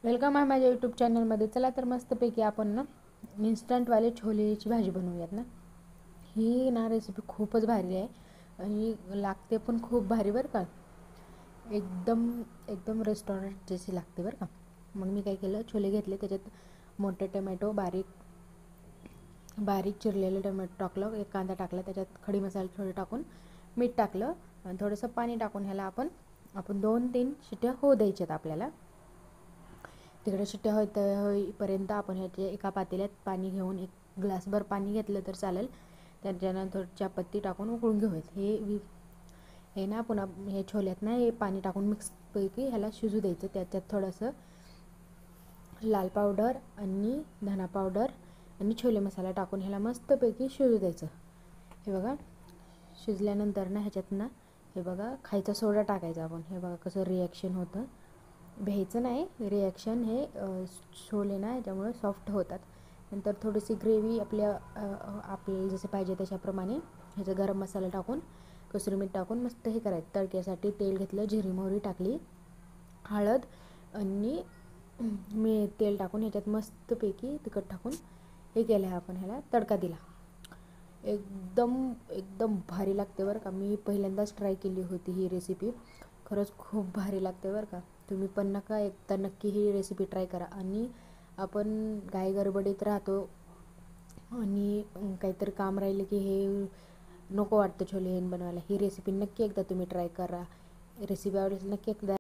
Welcome आहे माझ्या YouTube चॅनलमध्ये. चला तर मस्तपैकी आपण ना इन्स्टंटवाले छोलेची भाजी बनवूयात ना. ही ना रेसिपी खूपच भारी आहे आणि लागते पण खूप भारी बरं का. एकदम एकदम रेस्टॉरंट जशी लागते बरं का. मग मी काय केलं, छोले घेतले, त्याच्यात मोठे टमॅटो बारीक बारीक चिरलेले टमॅटो टाकलं, एक कांदा टाकला, त्याच्यात खडी मसाला थोडं टाकून मीठ टाकलं आणि थोडंसं पाणी टाकून ह्याला आपण 2-3 शिट्ट्या होऊ द्यायच्यात आपल्याला. तिकडे शिट्ट्या होईपर्यंत आपण ह्याचे एका पातेल्यात पाणी घेऊन एक ग्लासभर पाणी घेतलं तर चालेल. त्याच्यानंतर चहापत्ती टाकून उकळून घेऊयात. हे ना पुन्हा हे छोल्यात ना हे पाणी टाकून मिक्सपैकी ह्याला शिजू द्यायचं. त्याच्यात थोडंसं लाल पावडर आणि धना पावडर आणि छोले मसाला टाकून ह्याला मस्तपैकी शिजू द्यायचं. हे बघा शिजल्यानंतर ना ह्याच्यात ना हे बघा खायचा सोडा टाकायचा आपण. हे बघा कसं रिॲक्शन होतं. भ्यायचं नाही, रिॲक्शन हे छोले ना याच्यामुळे सॉफ्ट होतात. नंतर थोडीशी ग्रेव्ही आपल्याला जसे पाहिजे त्याच्याप्रमाणे ह्याचा गरम मसाला टाकून कसुरी मीठ टाकून मस्त हे करायचं. तडक्यासाठी तेल घेतलं, जिरी मोहरी टाकली, हळद आणि तेल टाकून ह्याच्यात मस्तपैकी तिखट टाकून हे केलं आहे आपण. ह्याला तडका दिला. एकदम एकदम भारी लागते बरं का. मी पहिल्यांदाच ट्राय केली होती ही रेसिपी. खरंच खूप भारी लागते बरं का. तुम्ही पण एकदा नक्की ही रेसिपी ट्राय करा. आणि आपण घाई गडबडीत राहतो आणि काहीतरी काम राहिलं की हे नको वाटतं छोले बनवायला. ही रेसिपी नक्की एकदा तुम्ही ट्राय करा. रेसिपी आवडेल नक्की एकदा